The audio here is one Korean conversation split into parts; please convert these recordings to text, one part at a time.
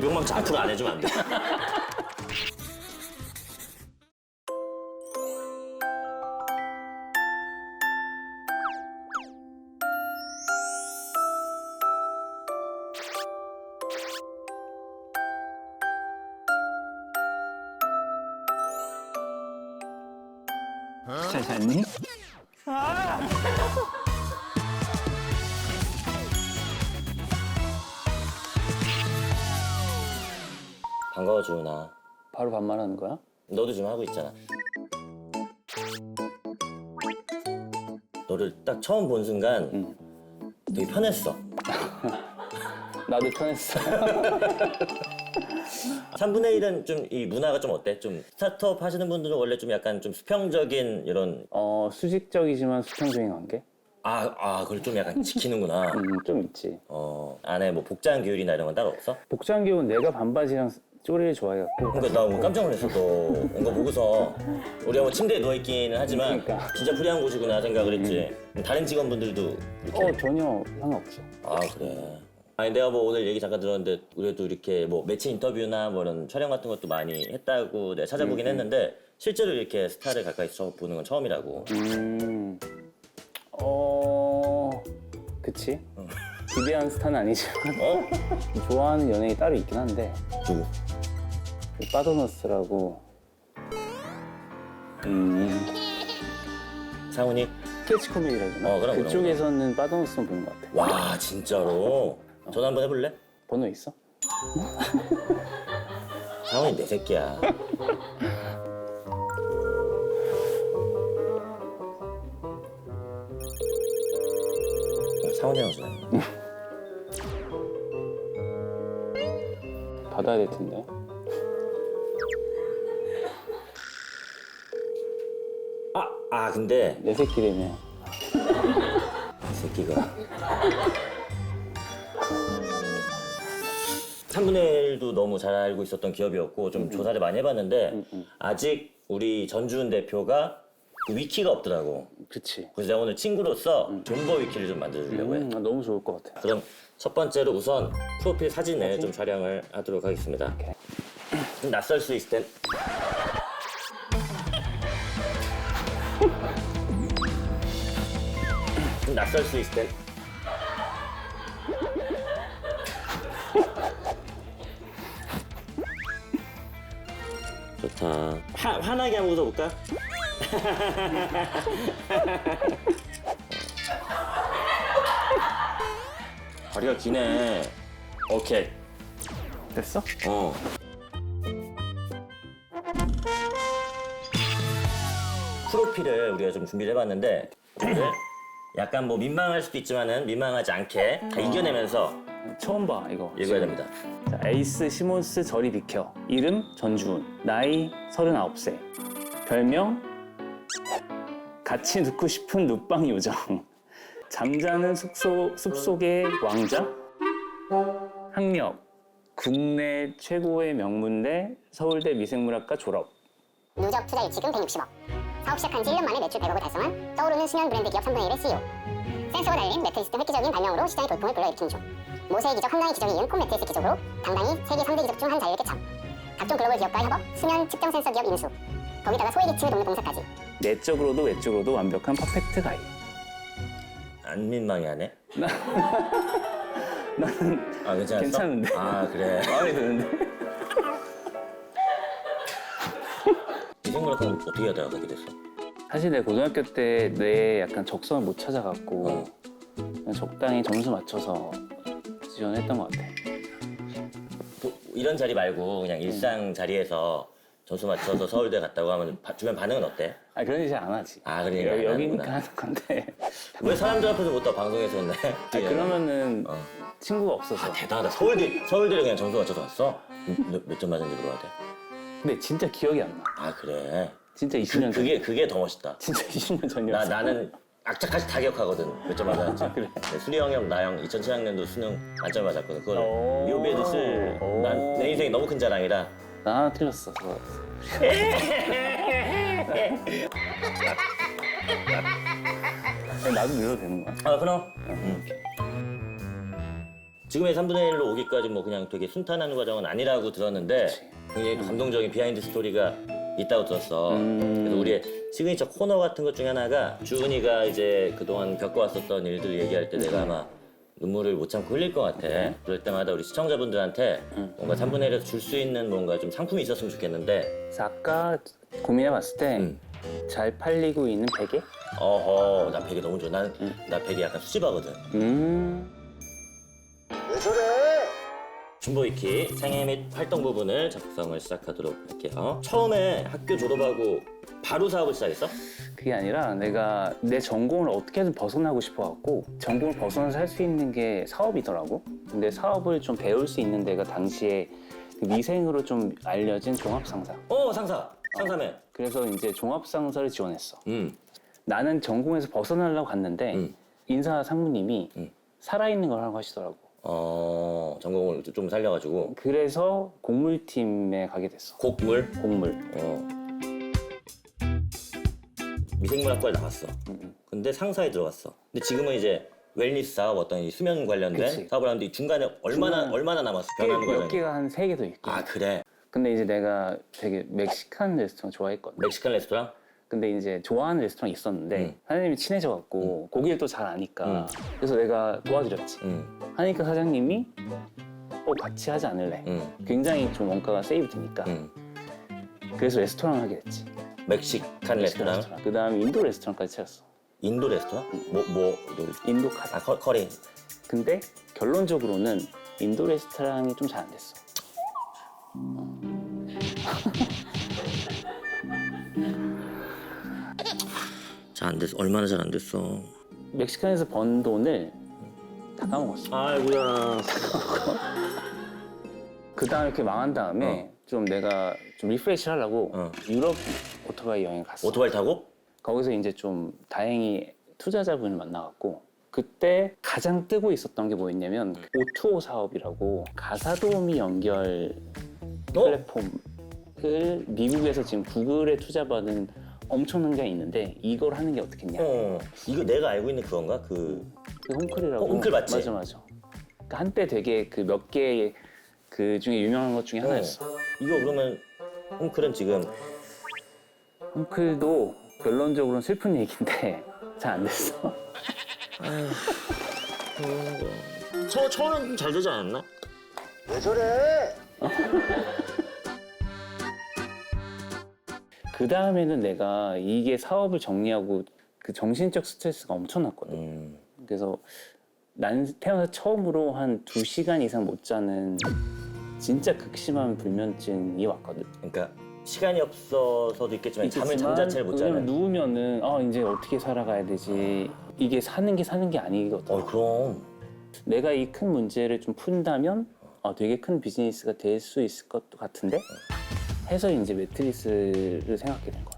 명망 앞으로 안 해주면 안 돼? 잘 잤니? 반가워 주은아. 바로 반말하는 거야? 너도 지금 하고 있잖아. 너를 딱 처음 본 순간 되게 편했어. 나도 편했어. 3분의 1은 좀 이 문화가 좀 어때? 좀 스타트업 하시는 분들은 원래 좀 약간 좀 수평적인 이런 수직적이지만 수평적인 관계? 그걸 좀 약간 지키는구나. 좀 있지. 안에 뭐 복장 규율이나 이런 건 따로 없어? 복장 기운 내가 반바지랑 쪼리를 좋아해갖고. 그러니까 나 오늘 깜짝 놀랐어. 너 온거 보고서 우리가 뭐 침대에 누워있기는 하지만 그러니까. 진짜 프리한 곳이구나 생각을 했지. 다른 직원분들도 이렇게? 전혀 상관없어. 아 그래. 아니 내가 뭐 오늘 얘기 잠깐 들었는데 그래도 이렇게 뭐 매체 인터뷰나 뭐 이런 촬영 같은 것도 많이 했다고 내가 찾아보긴 했는데 실제로 이렇게 스타를 가까이서 보는 건 처음이라고. 그치? 기대한 스타는 아니지만 어? 좋아하는 연예인이 따로 있긴 한데 누구? 빠더너스라고 상훈이? 스케치 코미디라잖아. 그럼, 그쪽에서는 빠더너스는 보는 것 같아. 와 진짜로? 전화 한번 해볼래? 번호 있어? 상훈이 내 새끼야. 상훈이랑 전화. 받아야 될 텐데. 근데 내 새끼라며. 이 새끼가 3분의 1도 너무 잘 알고 있었던 기업이었고 좀 조사를 많이 해봤는데 아직 우리 전주훈 대표가 그 위키가 없더라고. 그치. 그래서 내가 오늘 친구로서 존버 위키를 좀 만들어주려고 해. 너무 좋을 것 같아. 그럼 첫 번째로 우선 프로필 사진을 좀 촬영을 하도록 하겠습니다. 오케이. 좀 낯설 수 있을 땐 좀 낯설 수 있을 땐 좋다. 환하게 한번 웃어볼까? 다리가 기네. 오케이. 됐어? 프로필을 우리가 좀 준비를 해봤는데 이거를 약간 뭐 민망할 수도 있지만은 민망하지 않게 다 이겨내면서 처음 봐, 이거. 읽어야 됩니다. 자, 에이스 시몬스 저리 비켜. 이름 전주훈. 나이 39세. 별명 같이 눕고 싶은 눕방 요정. 잠자는 숲속의 왕자. 학력 국내 최고의 명문대 서울대 미생물학과 졸업. 누적 투자 유치금 160억. 사업 시작한 지 1년 만에 매출 100억을 달성한 떠오르는 신현 브랜드 기업 3분의 1의 CEO. 센서가 달린 매트리스 등 획기적인 발명으로 시장의 돌풍을 불러일으킨 중. 모세의 기적 한나의 기적이 이은 폼 매트리스 기적으로 당당히 세계 3대 기적 중 한 자리를 꿰참. 각종 글로벌 기업과의 협업, 수면 측정 센서 기업 인수. 거기다가 소외 계층을 돕는 봉사까지. 내적으로도 외적으로도 완벽한 퍼펙트 가이. 안 민망해하네. 나는 괜찮았어? 괜찮은데? 그래. 마음에 드는데? 미생물학과는 어떻게 하다가 가게 됐어? 사실 내 고등학교 때 내 약간 적성을 못 찾아갖고 그냥 적당히 점수 맞춰서 지원했던 것 같아. 이런 자리 말고 그냥 일상 자리에서 점수 맞춰서 서울대 갔다고 하면 주변 반응은 어때? 그런 얘기 잘 안 하지. 그런 얘기 안 여기니까 하는구나. 하는 건데. 왜 사람들 앞에서 못하고 방송에서 했네? 그러면은 친구가 없어서. 대단하다. 서울대를 그냥 점수 맞춰서 갔어? 몇 점 맞은지 물어봐도 돼? 근데 진짜 기억이 안 나. 그래. 진짜 20년 전. 그게 더 멋있다. 진짜 20년 전이었어. 나는 악착같이 다 기억하거든. 몇 점 맞았는지. 그래. 수리 형, 나 형 2007학년도 수능 만점 맞았거든. 그걸 오. 묘비에도 쓸. 내 인생이 너무 큰 자랑이라. 나 하나 틀렸어. 나도 늘어도 되는 거야? 그럼. 지금의 3분의 1로 오기까지 뭐 그냥 되게 순탄한 과정은 아니라고 들었는데 굉장히 감동적인 비하인드 스토리가 있다고 들었어. 그래서 우리의 시그니처 코너 같은 것 중에 하나가 주은이가 이제 그동안 겪어왔었던 일들 얘기할 때 내가 아마 눈물을 못 참고 흘릴 것 같아. 그럴 때마다 우리 시청자분들한테 뭔가 3분의 1에서 줄 수 있는 뭔가 좀 상품이 있었으면 좋겠는데. 그래서 아까 고민해봤을 때 잘 팔리고 있는 베개? 어허, 나 베개 너무 좋아. 나 베개 약간 수집하거든. 줌보이키 생애 및 활동 부분을 작성을 시작하도록 할게요. 처음에 학교 졸업하고 바로 사업을 시작했어? 그게 아니라 내가 내 전공을 어떻게든 벗어나고 싶어갖고 전공을 벗어나서 할 수 있는 게 사업이더라고. 근데 사업을 좀 배울 수 있는 데가 당시에 그 미생으로 좀 알려진 종합상사. 상사맨. 그래서 이제 종합상사를 지원했어. 나는 전공에서 벗어나려고 갔는데 인사 상무님이 살아있는 걸 하라고 하시더라고. 전공을 좀 살려가지고. 그래서 곡물팀에 가게 됐어. 곡물? 곡물. 미생물학과를 나왔어. 근데 상사에 들어갔어. 근데 지금은 이제 웰니스 사업 어떤 이 수면 관련된 그치. 사업을 하는데 이 중간에 얼마나 남았어? 변하는 몇 과정이. 개가 한 3개 더 있고. 아 그래. 근데 이제 내가 되게 멕시칸 레스토랑 좋아했거든. 멕시칸 레스토랑? 근데 이제 좋아하는 레스토랑이 있었는데 사장님이 친해져갖고 고기를 또 잘 아니까 그래서 내가 도와드렸지. 하니까 사장님이 같이 하지 않을래. 굉장히 좀 원가가 세이브 되니까. 그래서 레스토랑을 하게 됐지. 멕시칸 레스토랑? 그 다음에 인도 레스토랑까지 찾았어. 인도 레스토랑? 인도 카레. 커리. 근데 결론적으로는 인도 레스토랑이 좀 잘 안 됐어. 잘 안 됐어. 얼마나 잘 안 됐어. 멕시칸에서 번 돈을 다 까먹었어. 아이고야. 그 다음에 이렇게 망한 다음에 좀 내가 좀 리프레시 하려고 유럽 오토바이 여행 갔어. 오토바이 타고? 거기서 이제 좀 다행히 투자자분을 만나갖고 그때 가장 뜨고 있었던 게 뭐였냐면 O2O 사업이라고 가사도우미 연결 플랫폼을 미국에서 지금 구글에 투자받은 엄청난 게 있는데 이걸 하는 게 어떻겠냐. 이거 내가 알고 있는 그건가? 그 홈클이라고. 홈클 맞지? 맞아. 그러니까 한때 되게 그 몇 개 그 중에 유명한 것 중에 하나였어. 이거 그러면 홈클은 지금 홈클도 결론적으로는 슬픈 얘기인데 잘 안 됐어. 처음엔 잘 되지 않았나? 왜 저래? 그 다음에는 내가 이게 사업을 정리하고 그 정신적 스트레스가 엄청났거든. 그래서 난 태어나서 처음으로 한 2시간 이상 못 자는 진짜 극심한 불면증이 왔거든. 그러니까 시간이 없어서도 있겠지만 잠을 잠자체를 못 자는. 누우면은 이제 어떻게 살아가야 되지. 이게 사는 게 아니거든. 그럼. 내가 이 큰 문제를 좀 푼다면 되게 큰 비즈니스가 될 수 있을 것 같은데 해서 이제 매트리스를 생각하게 된 거야.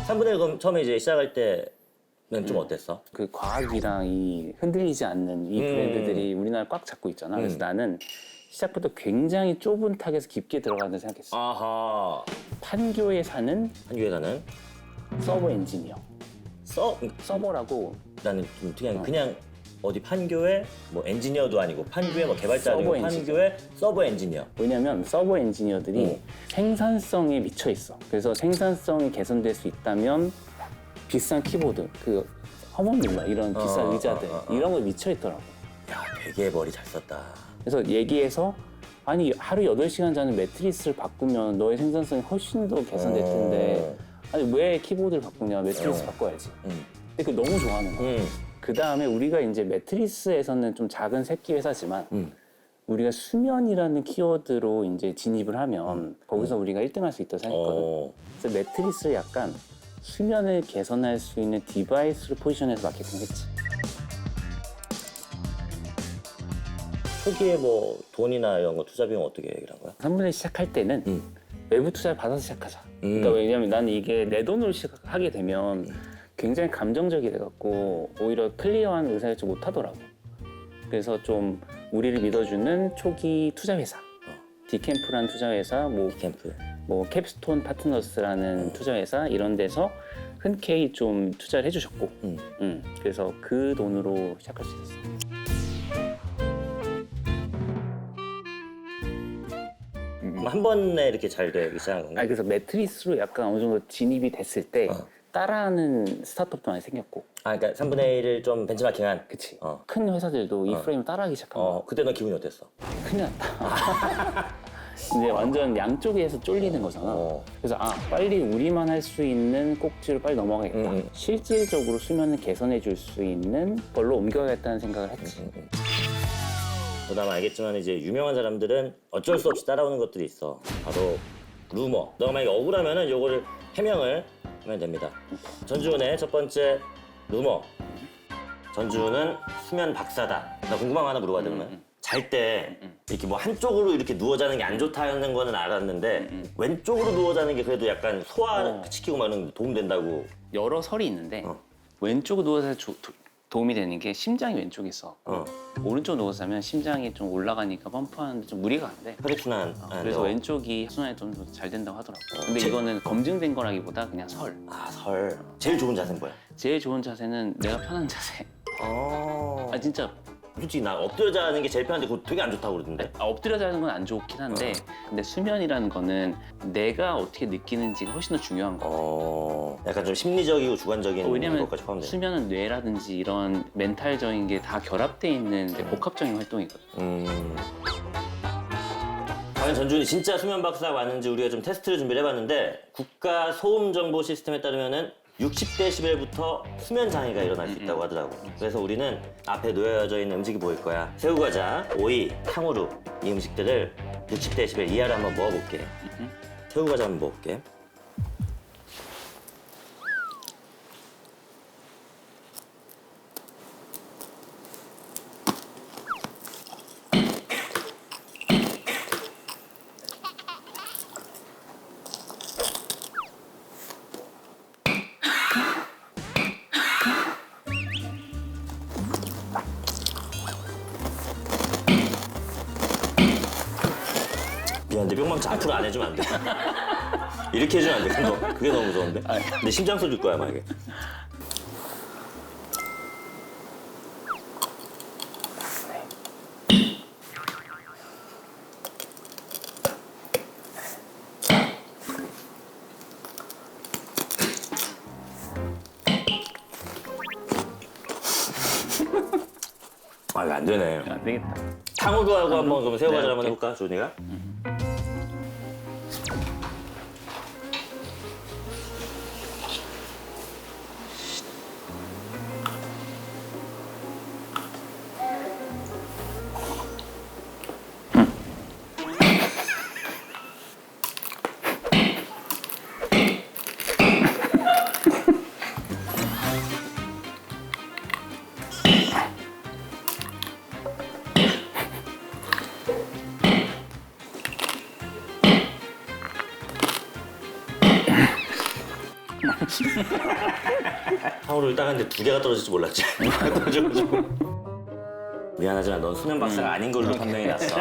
3분의 1 그럼 처음에 이제 시작할 때는 좀 어땠어? 그 과학이랑 이 흔들리지 않는 이 브랜드들이 우리나라를 꽉 잡고 있잖아. 그래서 나는 시작부터 굉장히 좁은 탁에서 깊게 들어가는 생각했어. 아하. 판교에 사는 한교회사는 서버 엔지니어. 그러니까 서버라고 나는 좀 그냥 어디 판교에 뭐 엔지니어도 아니고 판교에 뭐 개발자 아니고 서버 판교에 서버 엔지니어. 왜냐면 서버 엔지니어들이 생산성에 미쳐 있어. 그래서 생산성이 개선될 수 있다면 비싼 키보드, 그 허먼밀러 이런 비싼 의자들 이런 거에 미쳐 있더라고. 야, 되게 머리 잘 썼다. 그래서 얘기해서 아니 하루 8시간 자는 매트리스를 바꾸면 너의 생산성이 훨씬 더 개선될 텐데 아니 왜 키보드를 바꾸냐, 매트리스 바꿔야지. 근데 그 너무 좋아하는 거야. 그 다음에 우리가 이제 매트리스에서는 좀 작은 새끼 회사지만 우리가 수면이라는 키워드로 이제 진입을 하면 거기서 우리가 1등할 수 있다고 생각했거든. 그래서 매트리스를 약간 수면을 개선할 수 있는 디바이스로 포지션해서 마케팅했지. 초기에 뭐 돈이나 이런 거 투자 비용 어떻게 얘기를 한 거야? 3분의 1 시작할 때는 외부 투자를 받아서 시작하자. 그러니까 왜냐면 나는 이게 내 돈으로 시작하게 되면 굉장히 감정적이 돼갖고 오히려 클리어한 의사결정 못 하더라고. 그래서 좀 우리를 믿어주는 초기 투자 회사, 디캠프라는 투자 회사, 캠프. 뭐 캡스톤 파트너스라는 투자 회사 이런 데서 흔쾌히 좀 투자를 해주셨고, 그래서 그 돈으로 시작할 수 있었어요. 한 번에 이렇게 잘 되기 시작한 건가? 아니, 그래서 매트리스로 약간 어느 정도 진입이 됐을 때 따라하는 스타트업도 많이 생겼고. 아, 그러니까 3분의 1을 좀 벤치마킹한. 그치. 어. 큰 회사들도 이 프레임을 따라하기 시작한 거야. 그때 너 기분이 어땠어? 큰일 났다. 이제 완전 양쪽에서 쫄리는 거잖아. 그래서 빨리 우리만 할 수 있는 꼭지로 빨리 넘어가겠다. 실질적으로 수면을 개선해 줄 수 있는 걸로 옮겨야겠다는 생각을 했지. 그다음 알겠지만 이제 유명한 사람들은 어쩔 수 없이 따라오는 것들이 있어. 바로 루머. 너가 만약에 억울하면은 요거를 해명을 하면 됩니다. 전주훈의 첫 번째 루머. 전주훈은 수면 박사다. 나 궁금한 거 하나 물어봐야 되면 잘 때 이렇게 뭐 한쪽으로 이렇게 누워 자는 게 안 좋다는 거는 알았는데 왼쪽으로 누워 자는 게 그래도 약간 소화시키고 막 이런 데 도움 된다고. 여러 설이 있는데 왼쪽으로 누워서 도움이 되는 게 심장이 왼쪽에 있어. 오른쪽 누워서 자면 심장이 좀 올라가니까 펌프하는데 좀 무리가 안 돼. 혈액순환. 그래서 왼쪽이 순환이 좀 잘 된다고 하더라고. 근데 이거는 검증된 거라기보다 그냥 설. 설. 제일 좋은 자세는 뭐야? 제일 좋은 자세는 내가 편한 자세. 아 진짜 솔직히 나 엎드려 자는 게 제일 편한데 그거 되게 안 좋다고 그러던데. 엎드려 자는 건 안 좋긴 한데 근데 수면이라는 거는 내가 어떻게 느끼는지가 훨씬 더 중요한 거야. 약간 좀 심리적이고 주관적인 왜냐면 것까지 포함돼. 수면은 뇌라든지 이런 멘탈적인 게 다 결합돼 있는 되게 복합적인 활동이거든. 과연 전준이 진짜 수면 박사가 맞는지 우리가 좀 테스트를 준비를 해봤는데 국가 소음 정보 시스템에 따르면은 60데시벨부터 수면 장애가 일어날 수 있다고 하더라고. 그래서 우리는 앞에 놓여져 있는 음식이 보일 거야. 새우과자, 오이, 탕후루 이 음식들을 60데시벨 이하로 한번 먹어볼게. 새우과자 한번 먹어볼게. 미안한데 뿅망치 앞으로 안 해주면 안 돼. 이렇게 해주면 안 돼. 그게 너무 무서운데. 내 심장 쏘줄 거야 만약에. 아 이거 안 되네. 안 되겠다. 탕후루하고 한번 그럼 새우과자 네, 한번 오케이. 해볼까, 조은이가? 탕후루를 따갔는데 두 개가 떨어질 줄 몰랐지. 하나가 떨어져가지고. 미안하지만 넌 수면 박사가 아닌 걸로 판명이 났어.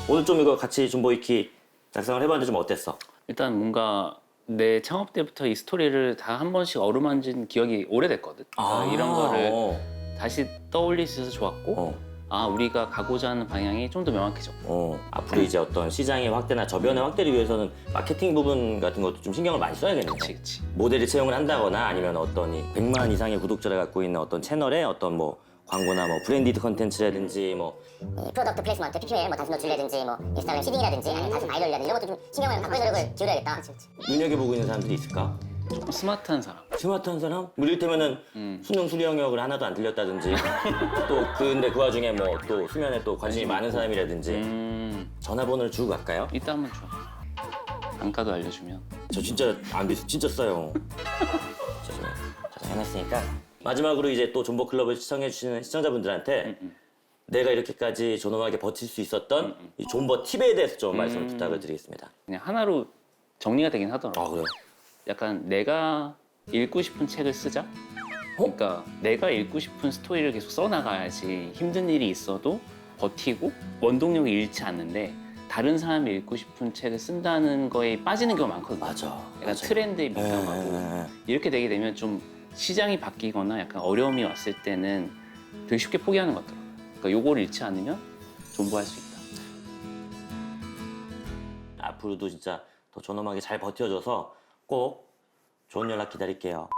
오늘 좀 이거 같이 준보이키 작성을 해봤는데 좀 어땠어? 일단 뭔가 내 창업 때부터 이 스토리를 다 한 번씩 어루만진 기억이 오래됐거든. 이런 거를 다시 떠올릴 수 있어서 좋았고 우리가 가고자 하는 방향이 좀 더 명확해졌고 앞으로 이제 어떤 시장의 확대나 저변의 확대를 위해서는 마케팅 부분 같은 것도 좀 신경을 많이 써야겠네. 그치. 모델을 채용을 한다거나 아니면 어떤 이 100만 이상의 구독자를 갖고 있는 어떤 채널에 어떤 뭐 광고나 뭐 브랜디드 컨텐츠라든지 뭐 이 프로덕트 플레이스먼트, PPL, 뭐 단순 노출이라든지 뭐 인스타그램 시딩이라든지 아니면 단순 바이럴이라든지 이런 것도 좀 신경을 바꿀 노력을 기울여야겠다. 눈여겨보고 있는 사람들이 있을까? 조금 스마트한 사람. 스마트한 사람? 뭐 이를테면은 수능 수리 영역을 하나도 안 틀렸다든지 또 근데 그 와중에 뭐 또 수면에 또 관심이 많은 사람이라든지 전화번호를 주고 갈까요? 이따 한번 줘. 단가도 알려주면. 저 진짜 안 비싸, 진짜 싸요. 자, 해놨으니까 마지막으로 이제 또 존버 클럽을 시청해주시는 시청자분들한테 내가 이렇게까지 존엄하게 버틸 수 있었던 이 존버 팁에 대해서 좀 말씀 부탁을 드리겠습니다. 그냥 하나로 정리가 되긴 하더라고. 그래요? 약간 내가 읽고 싶은 책을 쓰자. 그러니까 내가 읽고 싶은 스토리를 계속 써나가야지 힘든 일이 있어도 버티고 원동력을 잃지 않는데 다른 사람이 읽고 싶은 책을 쓴다는 거에 빠지는 경우가 많거든요. 맞아. 약간 트렌드에 민감하고 이렇게 되게 되면 좀 시장이 바뀌거나 약간 어려움이 왔을 때는 되게 쉽게 포기하는 것 같더라고요. 그러니까 요거를 잃지 않으면 존버할 수 있다. 앞으로도 진짜 더 존엄하게 잘 버텨줘서 꼭 좋은 연락 기다릴게요.